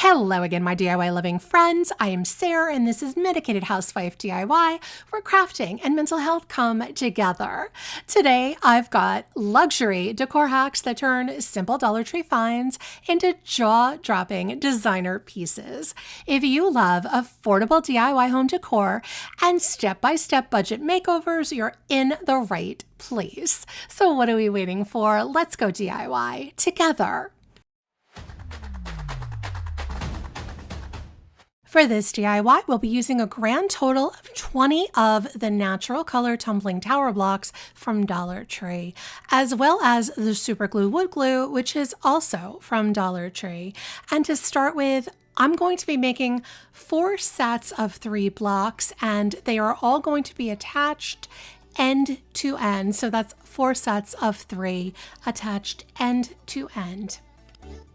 Hello again, my DIY loving friends. I am Sarah and this is Medicated Housewife DIY, where crafting and mental health come together. Today, I've got luxury decor hacks that turn simple Dollar Tree finds into jaw-dropping designer pieces. If you love affordable DIY home decor and step-by-step budget makeovers, you're in the right place. So what are we waiting for? Let's go DIY together. For this DIY, we'll be using a grand total of 20 of the natural color tumbling tower blocks from Dollar Tree, as well as the super glue wood glue, which is also from Dollar Tree. And to start with, I'm going to be making 4 sets of 3 blocks, and they are all going to be attached end to end. So that's 4 sets of 3 attached end to end.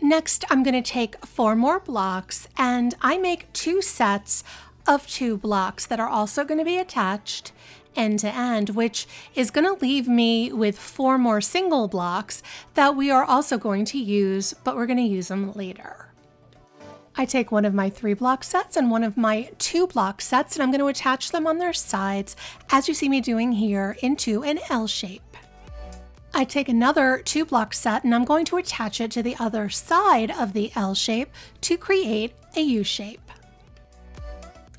Next, I'm going to take 4 more blocks and I make 2 sets of 2 blocks that are also going to be attached end to end, which is going to leave me with 4 more single blocks that we are also going to use, but we're going to use them later. I take one of my 3 block sets and one of my 2 block sets, and I'm going to attach them on their sides, as you see me doing here, into an L shape. I take another 2 block set and I'm going to attach it to the other side of the L shape to create a U shape.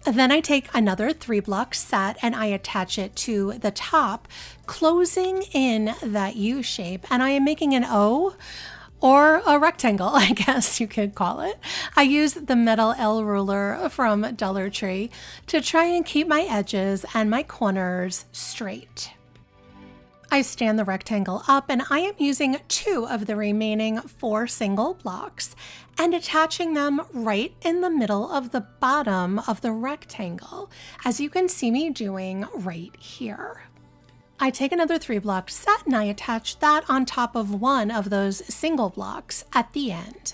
Then I take another 3 block set and I attach it to the top, closing in that U shape, and I am making an O or a rectangle, I guess you could call it. I use the metal L ruler from Dollar Tree to try and keep my edges and my corners straight. I stand the rectangle up and I am using 2 of the remaining 4 single blocks and attaching them right in the middle of the bottom of the rectangle, as you can see me doing right here. I take another 3 block set and I attach that on top of one of those single blocks at the end.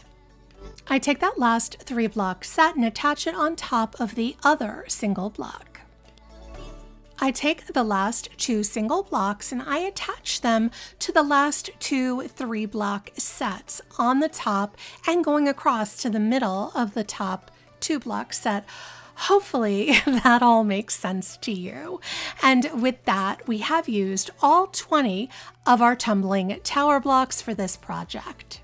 I take that last 3 block set and attach it on top of the other single block. I take the last 2 single blocks and I attach them to the last 2 3 block sets on the top and going across to the middle of the top 2 block set. Hopefully that all makes sense to you. And with that, we have used all 20 of our tumbling tower blocks for this project.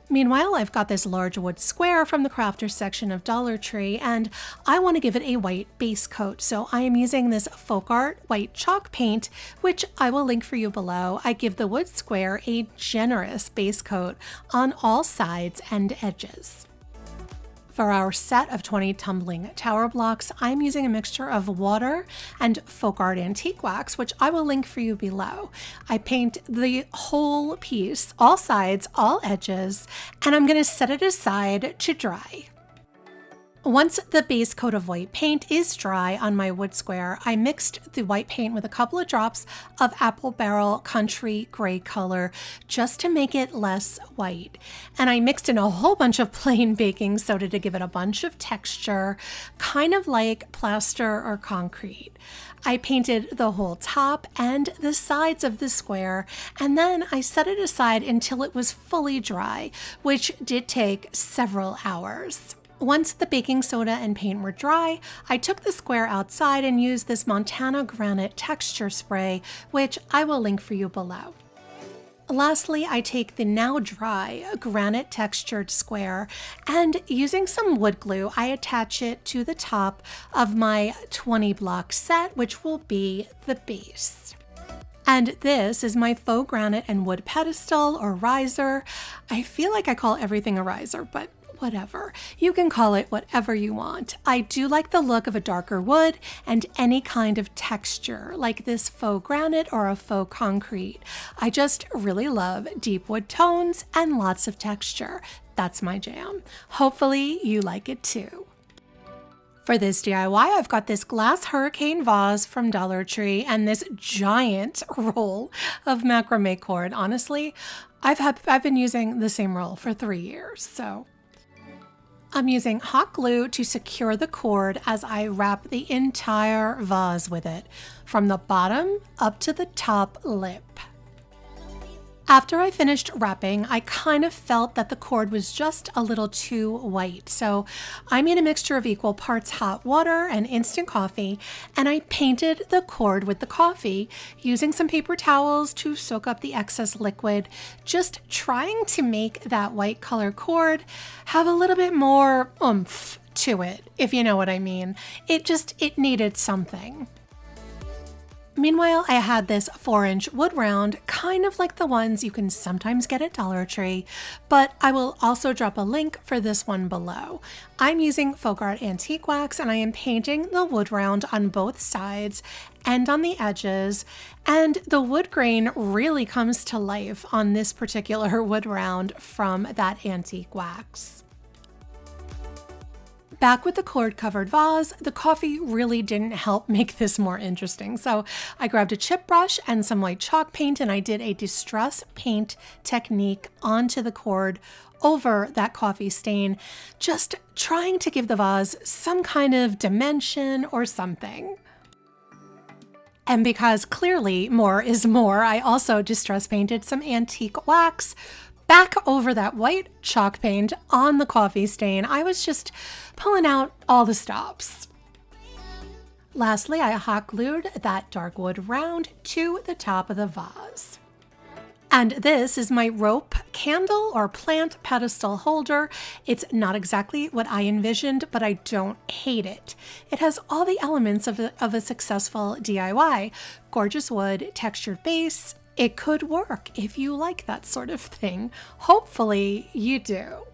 Meanwhile, I've got this large wood square from the crafters section of Dollar Tree, and I want to give it a white base coat. So I am using this folk art white chalk paint, which I will link for you below. I give the wood square a generous base coat on all sides and edges. For our set of 20 tumbling tower blocks, I'm using a mixture of water and folk art antique wax, which I will link for you below. I paint the whole piece, all sides, all edges, and I'm going to set it aside to dry. Once the base coat of white paint is dry on my wood square, I mixed the white paint with a couple of drops of Apple Barrel Country Gray color just to make it less white. And I mixed in a whole bunch of plain baking soda to give it a bunch of texture, kind of like plaster or concrete. I painted the whole top and the sides of the square, and then I set it aside until it was fully dry, which did take several hours. Once the baking soda and paint were dry, I took the square outside and used this Montana Granite texture spray, which I will link for you below. Lastly, I take the now dry granite textured square and using some wood glue, I attach it to the top of my 20 block set, which will be the base. And this is my faux granite and wood pedestal or riser. I feel like I call everything a riser, but whatever. You can call it whatever you want. I do like the look of a darker wood and any kind of texture like this faux granite or a faux concrete. I just really love deep wood tones and lots of texture. That's my jam. Hopefully you like it too. For this DIY, I've got this glass hurricane vase from Dollar Tree and this giant roll of macrame cord. Honestly, I've been using the same roll for 3 years, so I'm using hot glue to secure the cord as I wrap the entire vase with it, from the bottom up to the top lip. After I finished wrapping, I kind of felt that the cord was just a little too white. So I made a mixture of equal parts hot water and instant coffee, and I painted the cord with the coffee using some paper towels to soak up the excess liquid, just trying to make that white color cord have a little bit more oomph to it, if you know what I mean. It needed something. Meanwhile, I had this 4-inch wood round, kind of like the ones you can sometimes get at Dollar Tree, but I will also drop a link for this one below. I'm using Folk Art Antique Wax, and I am painting the wood round on both sides and on the edges, and the wood grain really comes to life on this particular wood round from that antique wax. Back with the cord-covered vase, the coffee really didn't help make this more interesting. So I grabbed a chip brush and some white chalk paint, and I did a distress paint technique onto the cord over that coffee stain, just trying to give the vase some kind of dimension or something. And because clearly more is more, I also distress painted some antique wax back over that white chalk paint on the coffee stain. I was just pulling out all the stops. Lastly, I hot glued that dark wood round to the top of the vase. And this is my rope candle or plant pedestal holder. It's not exactly what I envisioned, but I don't hate it. It has all the elements of a successful DIY. Gorgeous wood, textured base. It could work if you like that sort of thing. Hopefully you do.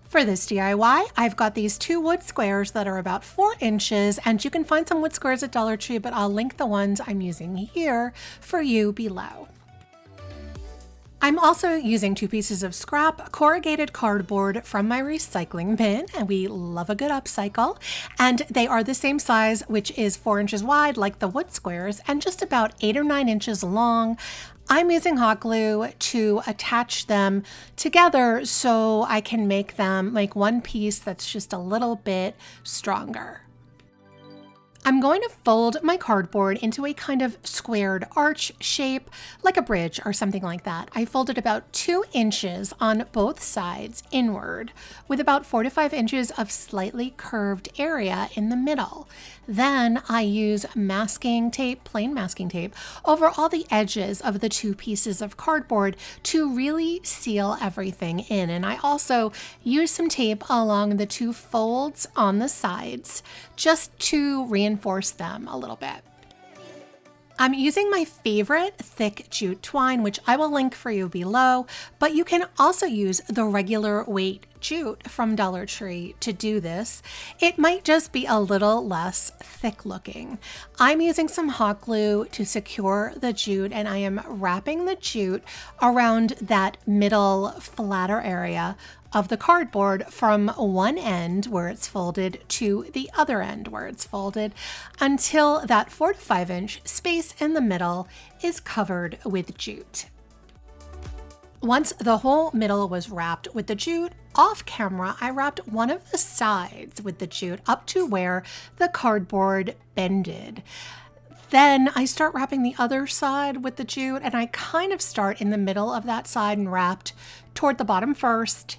For this DIY, I've got these 2 wood squares that are about 4 inches, and you can find some wood squares at Dollar Tree, but I'll link the ones I'm using here for you below. I'm also using 2 pieces of scrap corrugated cardboard from my recycling bin, and we love a good upcycle, and they are the same size, which is 4 inches wide like the wood squares and just about 8 or 9 inches long. I'm using hot glue to attach them together so I can make one piece that's just a little bit stronger. I'm going to fold my cardboard into a kind of squared arch shape, like a bridge or something like that. I folded about 2 inches on both sides inward, with about 4 to 5 inches of slightly curved area in the middle. Then I use masking tape, plain masking tape, over all the edges of the 2 pieces of cardboard to really seal everything in. And I also use some tape along the 2 folds on the sides just to reinforce them a little bit. I'm using my favorite thick jute twine, which I will link for you below, but you can also use the regular weight jute from Dollar Tree to do this. It might just be a little less thick looking. I'm using some hot glue to secure the jute, and I am wrapping the jute around that middle flatter area of the cardboard from one end where it's folded to the other end where it's folded until that 4 to 5 inch space in the middle is covered with jute. Once the whole middle was wrapped with the jute, off camera, I wrapped one of the sides with the jute up to where the cardboard bended. Then I start wrapping the other side with the jute, and I kind of start in the middle of that side and wrapped toward the bottom first,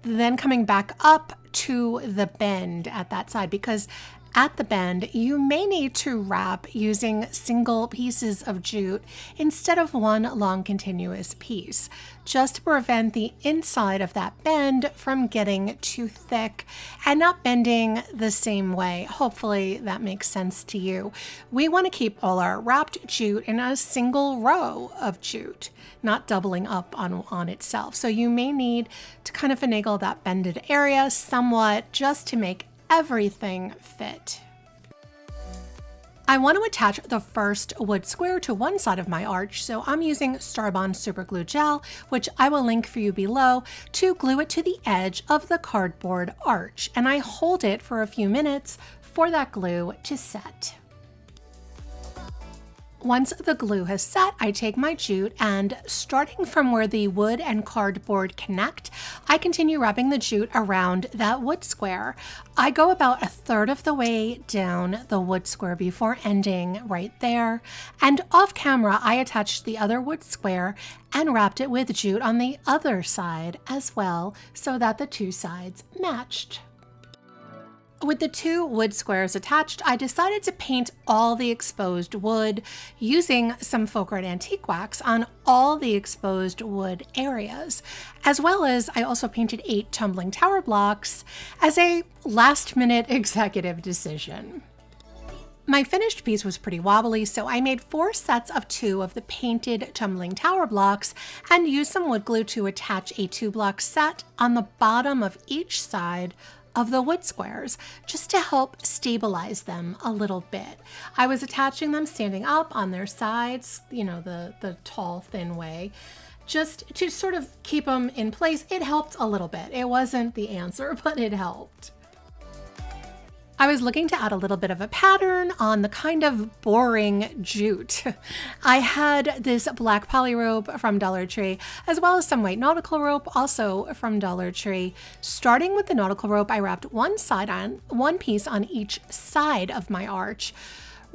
then coming back up to the bend at that side, because at the bend, you may need to wrap using single pieces of jute instead of one long continuous piece, just to prevent the inside of that bend from getting too thick and not bending the same way. Hopefully that makes sense to you. We want to keep all our wrapped jute in a single row of jute, not doubling up on itself. So you may need to kind of finagle that bended area somewhat just to make everything fit. I want to attach the first wood square to one side of my arch, so I'm using Starbond Super Glue Gel, which I will link for you below, to glue it to the edge of the cardboard arch, and I hold it for a few minutes for that glue to set. Once the glue has set, I take my jute and starting from where the wood and cardboard connect, I continue wrapping the jute around that wood square. I go about a third of the way down the wood square before ending right there. And off camera, I attached the other wood square and wrapped it with jute on the other side as well so that the two sides matched. With the two wood squares attached, I decided to paint all the exposed wood using some folk art antique wax on all the exposed wood areas, as well as I also painted 8 tumbling tower blocks as a last-minute executive decision. My finished piece was pretty wobbly, so I made 4 sets of 2 of the painted tumbling tower blocks and used some wood glue to attach a 2-block set on the bottom of each side of the wood squares, just to help stabilize them a little bit. I was attaching them standing up on their sides, you know, the tall, thin way, just to sort of keep them in place. It helped a little bit. It wasn't the answer, but it helped. I was looking to add a little bit of a pattern on the kind of boring jute. I had this black poly rope from Dollar Tree, as well as some white nautical rope, also from Dollar Tree. Starting with the nautical rope, I wrapped one piece on each side of my arch,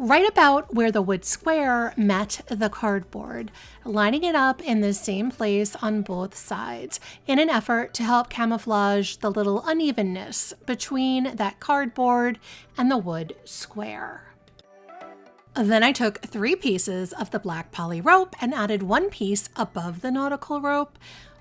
right about where the wood square met the cardboard, lining it up in the same place on both sides in an effort to help camouflage the little unevenness between that cardboard and the wood square. Then I took 3 pieces of the black poly rope and added 1 piece above the nautical rope,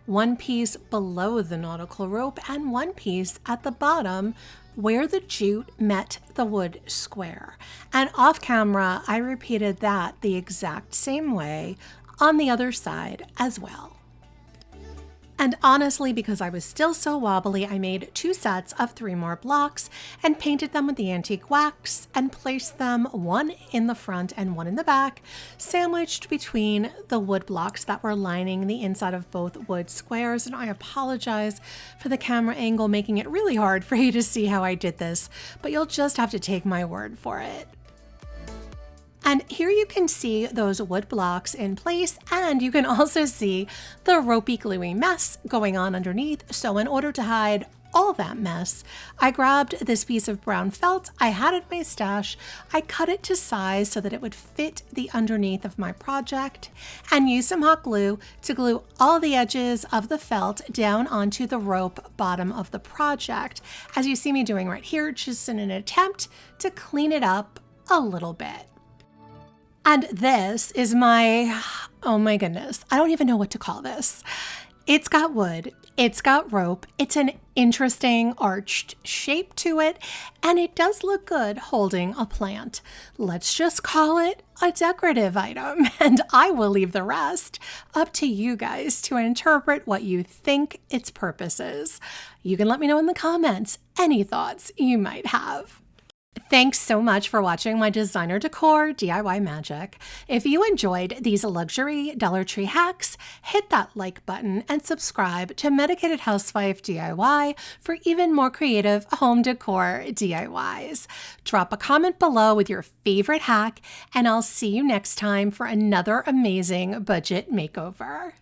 1 piece below the nautical rope, and 1 piece at the bottom where the jute met the wood square. And off camera, I repeated that the exact same way on the other side as well. And honestly, because I was still so wobbly, I made 2 sets of 3 more blocks and painted them with the antique wax and placed them one in the front and one in the back, sandwiched between the wood blocks that were lining the inside of both wood squares. And I apologize for the camera angle, making it really hard for you to see how I did this, but you'll just have to take my word for it. And here you can see those wood blocks in place, and you can also see the ropey gluey mess going on underneath. So in order to hide all that mess, I grabbed this piece of brown felt I had in my stash. I cut it to size so that it would fit the underneath of my project and used some hot glue to glue all the edges of the felt down onto the rope bottom of the project, as you see me doing right here, just in an attempt to clean it up a little bit. And this is my, oh my goodness, I don't even know what to call this. It's got wood, it's got rope, it's an interesting arched shape to it, and it does look good holding a plant. Let's just call it a decorative item, and I will leave the rest up to you guys to interpret what you think its purpose is. You can let me know in the comments any thoughts you might have. Thanks so much for watching my designer decor DIY magic. If you enjoyed these luxury Dollar Tree hacks, hit that like button and subscribe to Medicated Housewife DIY for even more creative home decor DIYs. Drop a comment below with your favorite hack, and I'll see you next time for another amazing budget makeover.